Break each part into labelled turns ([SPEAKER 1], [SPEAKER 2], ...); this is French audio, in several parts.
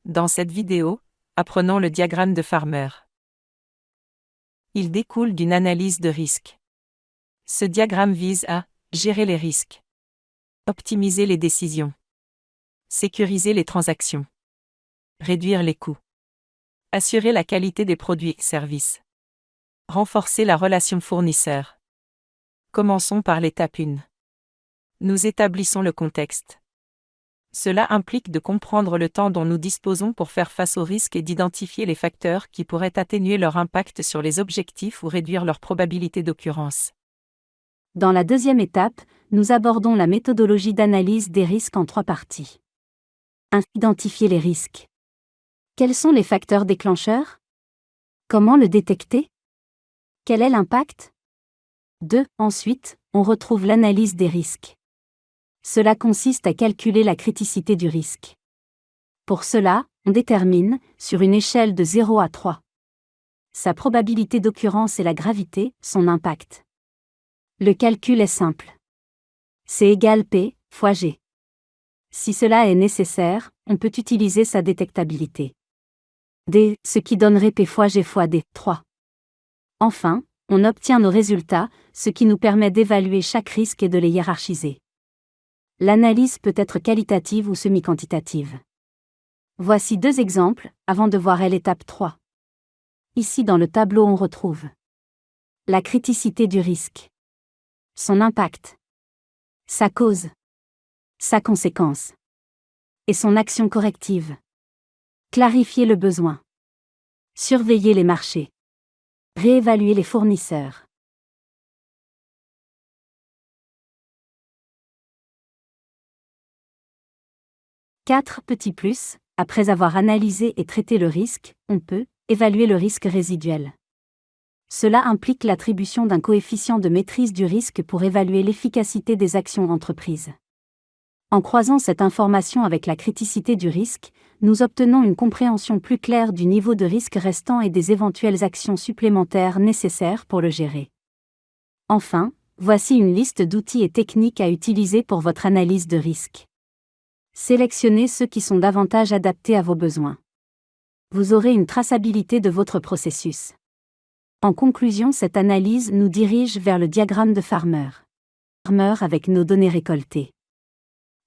[SPEAKER 1] Dans cette vidéo, apprenons le diagramme de Farmer. Il découle d'une analyse de risque. Ce diagramme vise à gérer les risques, optimiser les décisions, sécuriser les transactions, réduire les coûts, assurer la qualité des produits et services, renforcer la relation fournisseur. Commençons par l'étape 1. Nous établissons le contexte. Cela implique de comprendre le temps dont nous disposons pour faire face aux risques et d'identifier les facteurs qui pourraient atténuer leur impact sur les objectifs ou réduire leur probabilité d'occurrence.
[SPEAKER 2] Dans la deuxième étape, nous abordons la méthodologie d'analyse des risques en 3 parties. 1. Identifier les risques. Quels sont les facteurs déclencheurs? Comment le détecter? Quel est l'impact? 2. Ensuite, on retrouve l'analyse des risques. Cela consiste à calculer la criticité du risque. Pour cela, on détermine, sur une échelle de 0 à 3, sa probabilité d'occurrence et la gravité, son impact. Le calcul est simple. C égale P fois G. Si cela est nécessaire, on peut utiliser sa détectabilité. D, ce qui donnerait P fois G fois D, 3. Enfin, on obtient nos résultats, ce qui nous permet d'évaluer chaque risque et de les hiérarchiser. L'analyse peut être qualitative ou semi-quantitative. Voici 2 exemples, avant de voir l'étape 3. Ici dans le tableau on retrouve la criticité du risque, son impact, sa cause, sa conséquence, et son action corrective. Clarifier le besoin, surveiller les marchés, réévaluer les fournisseurs. +, après avoir analysé et traité le risque, on peut évaluer le risque résiduel. Cela implique l'attribution d'un coefficient de maîtrise du risque pour évaluer l'efficacité des actions entreprises. En croisant cette information avec la criticité du risque, nous obtenons une compréhension plus claire du niveau de risque restant et des éventuelles actions supplémentaires nécessaires pour le gérer. Enfin, voici une liste d'outils et techniques à utiliser pour votre analyse de risque. Sélectionnez ceux qui sont davantage adaptés à vos besoins. Vous aurez une traçabilité de votre processus. En conclusion, cette analyse nous dirige vers le diagramme de Farmer. Farmer avec nos données récoltées.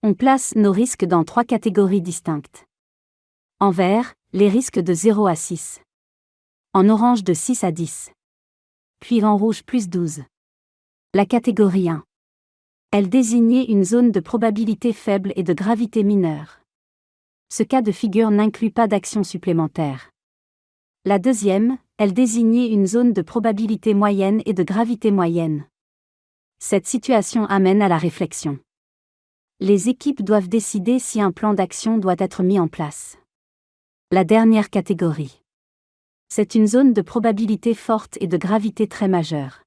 [SPEAKER 2] On place nos risques dans 3 catégories distinctes. En vert, les risques de 0 à 6. En orange de 6 à 10. Puis en rouge +12. La catégorie 1. Elle désignait une zone de probabilité faible et de gravité mineure. Ce cas de figure n'inclut pas d'action supplémentaire. La deuxième, elle désignait une zone de probabilité moyenne et de gravité moyenne. Cette situation amène à la réflexion. Les équipes doivent décider si un plan d'action doit être mis en place. La dernière catégorie. C'est une zone de probabilité forte et de gravité très majeure.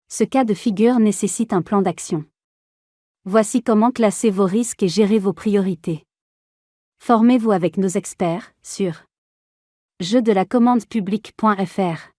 [SPEAKER 2] Ce cas de figure nécessite un plan d'action. Voici comment classer vos risques et gérer vos priorités. Formez-vous avec nos experts sur jeu-de-la-commande-public.fr.